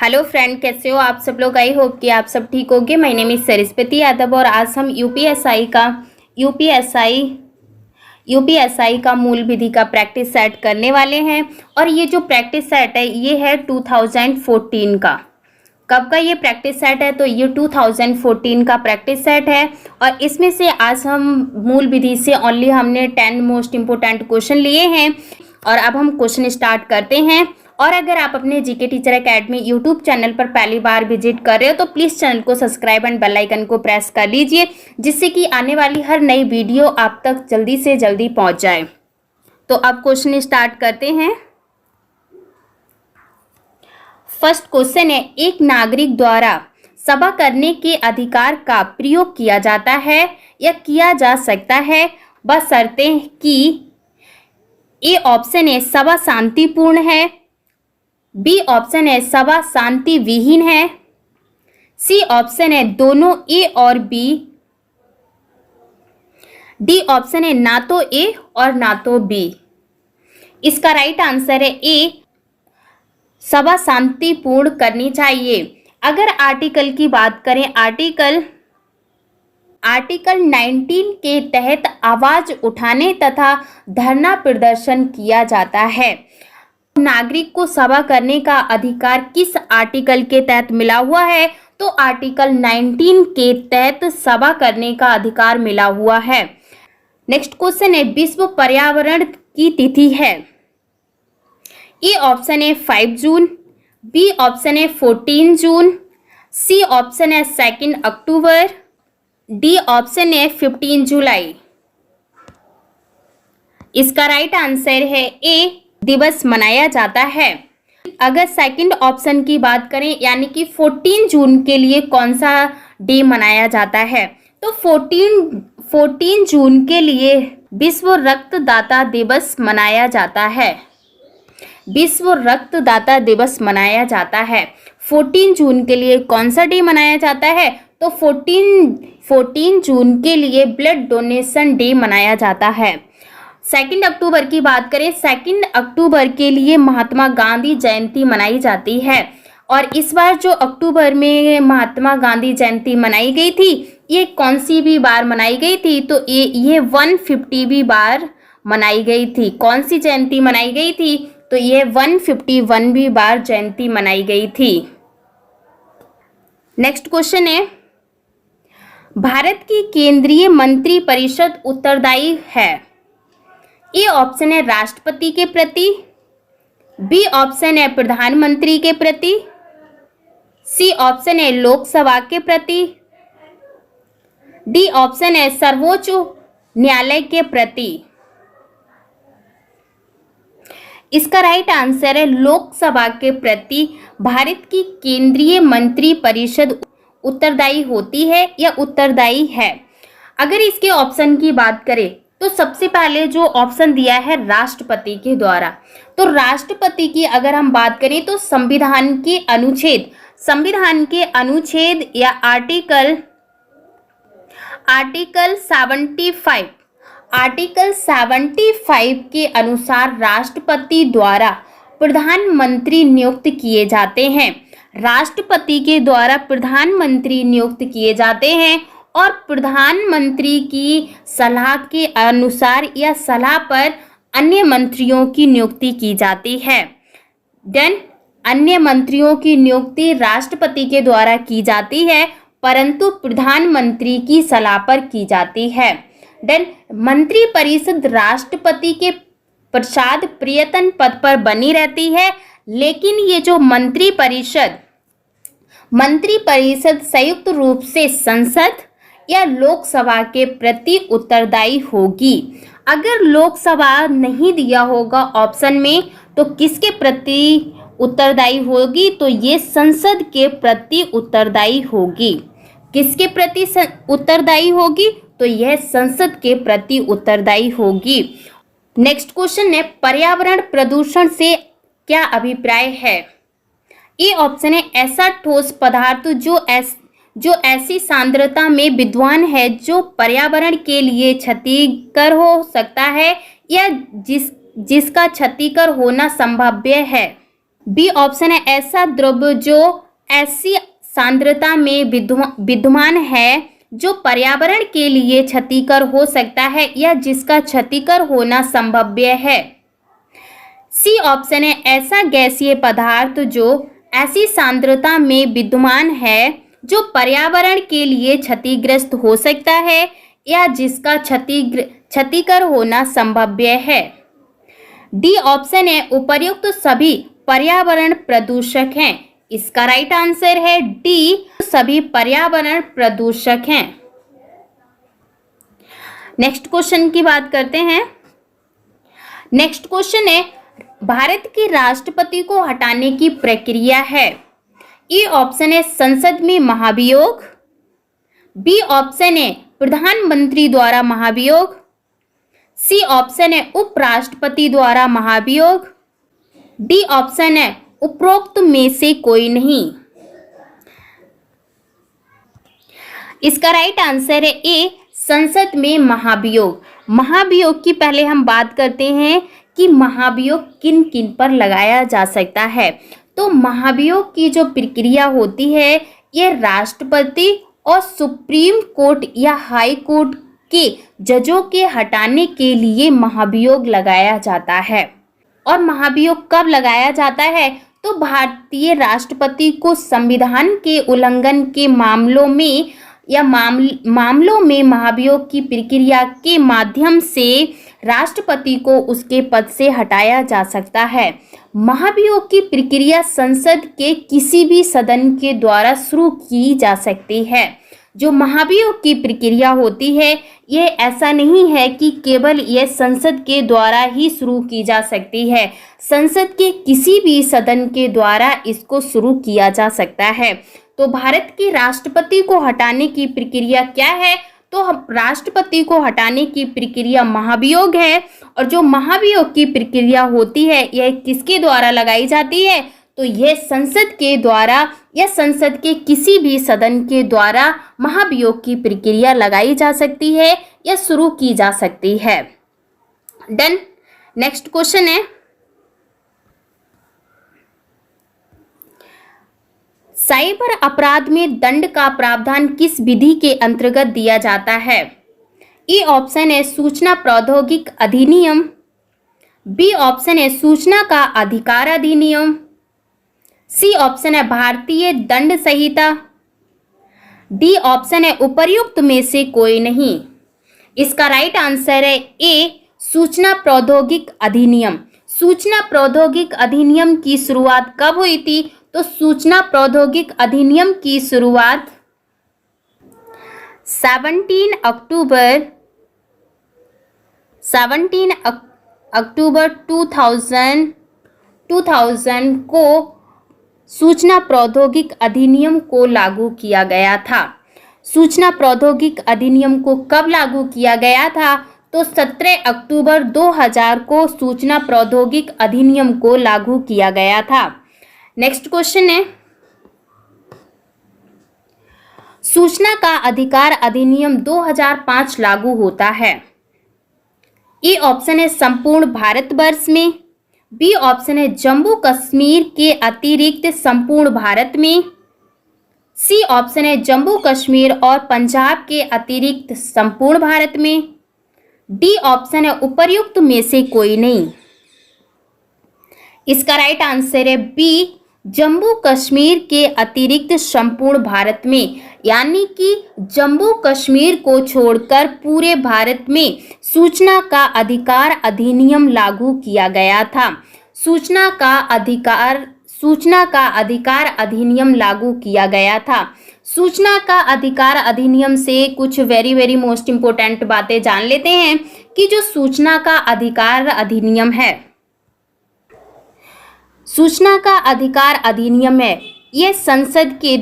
Hello friend, कैसे हो आप सब लोग। आई होप कि आप सब ठीक होंगे। My name is Saraswati Yadav और आज हम यूपीएसआई का मूल विधि का प्रैक्टिस सेट करने वाले हैं। और ये जो प्रैक्टिस सेट है ये है 2014 का। कब का ये प्रैक्टिस सेट है? तो ये 2014 का प्रैक्टिस सेट है। और इसमें से आज हम मूल विधि से ओनली हमने 10 मोस्ट इम्पोर्टेंट क्वेश्चन लिए हैं। और अब हम क्वेश्चन स्टार्ट करते हैं। और अगर आप अपने GK teacher academy YouTube channel पर पहली बार विजिट कर रहे हो तो प्लीज़ चैनल को सब्सक्राइब एंड बेल आइकन को प्रेस कर लीजिए, जिससे कि आने वाली हर नई वीडियो आप तक जल्दी से जल्दी पहुंच जाए। तो अब क्वेश्चन स्टार्ट करते हैं। फर्स्ट क्वेश्चन है, एक नागरिक द्वारा सभा करने के अधिकार का प्रयोग किया जाता है या किया जा सकता है बशर्ते कि ए ऑप्शन है सभा शांतिपूर्ण है, बी ऑप्शन है सभा शांति विहीन है, सी ऑप्शन है दोनों ए और बी, डी ऑप्शन है ना तो ए और ना तो बी। इसका राइट आंसर है ए, सभा शांतिपूर्ण करनी चाहिए। अगर आर्टिकल की बात करें, आर्टिकल 19 के तहत आवाज उठाने तथा धरना प्रदर्शन किया जाता है। नागरिक को सभा करने का अधिकार किस आर्टिकल के तहत मिला हुआ है? तो आर्टिकल 19 के तहत सभा करने का अधिकार मिला हुआ है। नेक्स्ट क्वेश्चन है, विश्व पर्यावरण की तिथि है। ए ऑप्शन है 5 जून, बी ऑप्शन है 14 जून, सी ऑप्शन है 2 अक्टूबर, डी ऑप्शन है 15 जुलाई। इसका राइट आंसर है ए, दिवस मनाया जाता है। अगर सेकंड ऑप्शन की बात करें यानी कि 14 जून के लिए कौन सा डे मनाया जाता है? तो 14 जून के लिए विश्व रक्तदाता दिवस मनाया जाता है। विश्व रक्तदाता दिवस मनाया जाता है। 14 जून के लिए कौन सा डे मनाया जाता है? तो 14 जून के लिए ब्लड डोनेशन डे मनाया जाता है। 2 अक्टूबर की बात करें, 2 अक्टूबर के लिए महात्मा गांधी जयंती मनाई जाती है। और इस बार जो अक्टूबर में महात्मा गांधी जयंती मनाई गई थी, ये कौन सी भी बार मनाई गई थी? तो ये 150वीं बार मनाई गई थी। कौन सी जयंती मनाई गई थी? तो ये 151वीं बार जयंती मनाई गई थी। नेक्स्ट क्वेश्चन है, भारत की केंद्रीय मंत्री परिषद उत्तरदायी है। ए ऑप्शन है राष्ट्रपति के प्रति, बी ऑप्शन है प्रधानमंत्री के प्रति, सी ऑप्शन है लोकसभा के प्रति, डी ऑप्शन है सर्वोच्च न्यायालय के प्रति। इसका राइट आंसर है लोकसभा के प्रति भारत की केंद्रीय मंत्री परिषद उत्तरदायी होती है या उत्तरदायी है। अगर इसके ऑप्शन की बात करें तो सबसे पहले जो ऑप्शन दिया है राष्ट्रपति के द्वारा, तो राष्ट्रपति की अगर हम बात करें तो संविधान के अनुच्छेद या आर्टिकल 75 के अनुसार राष्ट्रपति द्वारा प्रधानमंत्री नियुक्त किए जाते हैं। राष्ट्रपति के द्वारा प्रधानमंत्री नियुक्त किए जाते हैं और प्रधानमंत्री की सलाह के अनुसार या सलाह पर अन्य मंत्रियों की नियुक्ति की जाती है। देन अन्य मंत्रियों की नियुक्ति राष्ट्रपति के द्वारा की जाती है, परंतु प्रधानमंत्री की सलाह पर की जाती है। देन मंत्री परिषद राष्ट्रपति के प्रसाद प्रियतन पद पर बनी रहती है, लेकिन ये जो मंत्री परिषद संयुक्त रूप से संसद या लोकसभा के प्रति उत्तरदायी होगी। अगर लोकसभा नहीं दिया होगा ऑप्शन में तो किसके प्रति उत्तरदायी होगी? तो ये संसद के प्रति उत्तरदायी होगी। किसके प्रति उत्तरदायी होगी? तो यह संसद के प्रति उत्तरदायी होगी। नेक्स्ट क्वेश्चन है, पर्यावरण प्रदूषण से क्या अभिप्राय है? ए ऑप्शन है ऐसा ठोस पदार्थ जो ऐसी सांद्रता में विद्यमान है जो पर्यावरण के लिए क्षतिकर हो सकता है या जिसका क्षतिकर होना संभाव्य है। बी ऑप्शन है ऐसा द्रव्य जो ऐसी सांद्रता में विद्यमान है जो पर्यावरण के लिए क्षतिकर हो सकता है या जिसका क्षतिकर होना संभव्य है। सी ऑप्शन है ऐसा गैसीय पदार्थ जो ऐसी सांद्रता में विद्यमान है जो पर्यावरण के लिए क्षतिग्रस्त हो सकता है या जिसका क्षतिकर होना संभव्य है। डी ऑप्शन है उपर्युक्त सभी पर्यावरण प्रदूषक हैं। इसका राइट आंसर है डी, सभी पर्यावरण प्रदूषक हैं। नेक्स्ट क्वेश्चन की बात करते हैं। नेक्स्ट क्वेश्चन है भारत के राष्ट्रपति को हटाने की प्रक्रिया है। ए ऑप्शन है संसद में महाभियोग, बी ऑप्शन है प्रधानमंत्री द्वारा महाभियोग, सी ऑप्शन है उपराष्ट्रपति द्वारा महाभियोग, डी ऑप्शन है उपरोक्त में से कोई नहीं। इसका राइट आंसर है ए, संसद में महाभियोग। महाभियोग की पहले हम बात करते हैं कि महाभियोग किन किन पर लगाया जा सकता है। तो महाभियोग की जो प्रक्रिया होती है ये राष्ट्रपति और सुप्रीम कोर्ट या हाई कोर्ट के जजों के हटाने के लिए महाभियोग लगाया जाता है। और महाभियोग कब लगाया जाता है? तो भारतीय राष्ट्रपति को संविधान के उल्लंघन के मामलों में या मामलों में महाभियोग की प्रक्रिया के माध्यम से राष्ट्रपति को उसके पद से हटाया जा सकता है। महाभियोग की प्रक्रिया संसद के किसी भी सदन के द्वारा शुरू की जा सकती है। जो महाभियोग की प्रक्रिया होती है ये ऐसा नहीं है कि केवल ये संसद के द्वारा ही शुरू की जा सकती है, संसद के किसी भी सदन के द्वारा इसको शुरू किया जा सकता है। तो भारत के राष्ट्रपति को हटाने की प्रक्रिया क्या है? तो राष्ट्रपति को हटाने की प्रक्रिया महाभियोग है। और जो महाभियोग की प्रक्रिया होती है यह किसके द्वारा लगाई जाती है? तो यह संसद के द्वारा या संसद के किसी भी सदन के द्वारा महाभियोग की प्रक्रिया लगाई जा सकती है या शुरू की जा सकती है। डन। नेक्स्ट क्वेश्चन है साइबर अपराध में दंड का प्रावधान किस विधि के अंतर्गत दिया जाता है? ए ऑप्शन है सूचना प्रौद्योगिकी अधिनियम, बी ऑप्शन है सूचना का अधिकार अधिनियम, सी ऑप्शन है भारतीय दंड संहिता, डी ऑप्शन है उपर्युक्त में से कोई नहीं। इसका राइट आंसर है ए, सूचना प्रौद्योगिकी अधिनियम। सूचना प्रौद्योगिकी अधिनियम की शुरुआत कब हुई थी? तो सूचना प्रौद्योगिकी अधिनियम की शुरुआत 17 अक्टूबर 2000 को सूचना प्रौद्योगिकी अधिनियम को लागू किया गया था। सूचना प्रौद्योगिकी अधिनियम को कब लागू किया गया था? तो 17 अक्टूबर 2000 को सूचना प्रौद्योगिकी अधिनियम को लागू किया गया था। नेक्स्ट क्वेश्चन है सूचना का अधिकार अधिनियम 2005 लागू होता है। ए ऑप्शन है संपूर्ण भारतवर्ष में, बी ऑप्शन है जम्मू कश्मीर के अतिरिक्त संपूर्ण भारत में, सी ऑप्शन है जम्मू कश्मीर और पंजाब के अतिरिक्त संपूर्ण भारत में, डी ऑप्शन है उपर्युक्त में से कोई नहीं। इसका राइट आंसर है बी, जम्मू कश्मीर के अतिरिक्त संपूर्ण भारत में, यानी कि जम्मू कश्मीर को छोड़कर पूरे भारत में सूचना का अधिकार अधिनियम लागू किया गया था। सूचना का अधिकार अधिनियम लागू किया गया था। सूचना का अधिकार अधिनियम से कुछ वेरी मोस्ट इंपोर्टेंट बातें जान लेते हैं कि जो सूचना का अधिकार अधिनियम है, सूचना का अधिकार अधिनियम है ये संसद के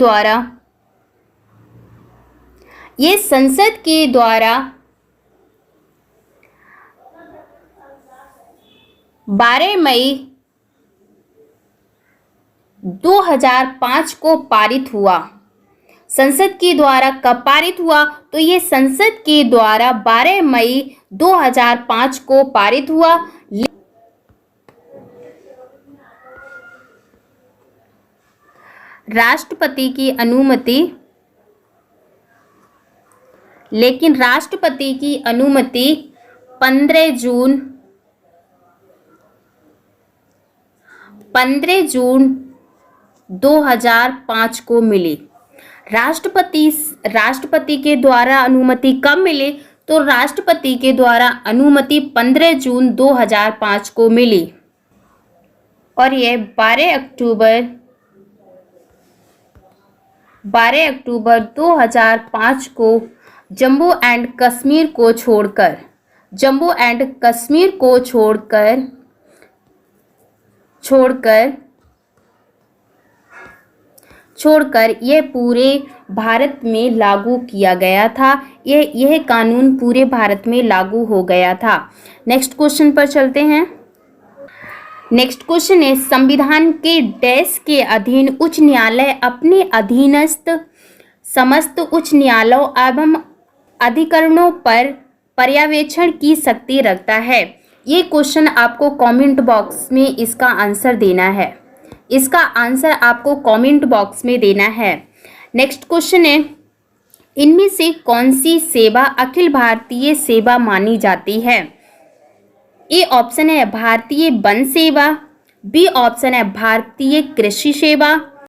द्वारा 12 मई 2005 को पारित हुआ। संसद के द्वारा कब पारित हुआ? तो ये संसद के द्वारा 12 मई 2005 को पारित हुआ। राष्ट्रपति की अनुमति, लेकिन राष्ट्रपति की अनुमति 15 जून 2005 को मिली। राष्ट्रपति के द्वारा अनुमति कब मिली? तो राष्ट्रपति के द्वारा अनुमति 15 जून 2005 को मिली और ये 12 अक्टूबर 2005 को जम्मू एंड कश्मीर को छोड़कर यह पूरे भारत में लागू किया गया था। यह कानून पूरे भारत में लागू हो गया था। नेक्स्ट क्वेश्चन पर चलते हैं। नेक्स्ट क्वेश्चन है, संविधान के डैश के अधीन उच्च न्यायालय अपने अधीनस्थ समस्त उच्च न्यायालयों एवं अधिकरणों पर पर्यवेक्षण की शक्ति रखता है। ये क्वेश्चन आपको कमेंट बॉक्स में इसका आंसर देना है। इसका आंसर आपको कमेंट बॉक्स में देना है। नेक्स्ट क्वेश्चन है, इनमें से कौन सी सेवा अखिल भारतीय सेवा मानी जाती है? ए ऑप्शन है भारतीय वन सेवा, बी ऑप्शन है भारतीय कृषि सेवा,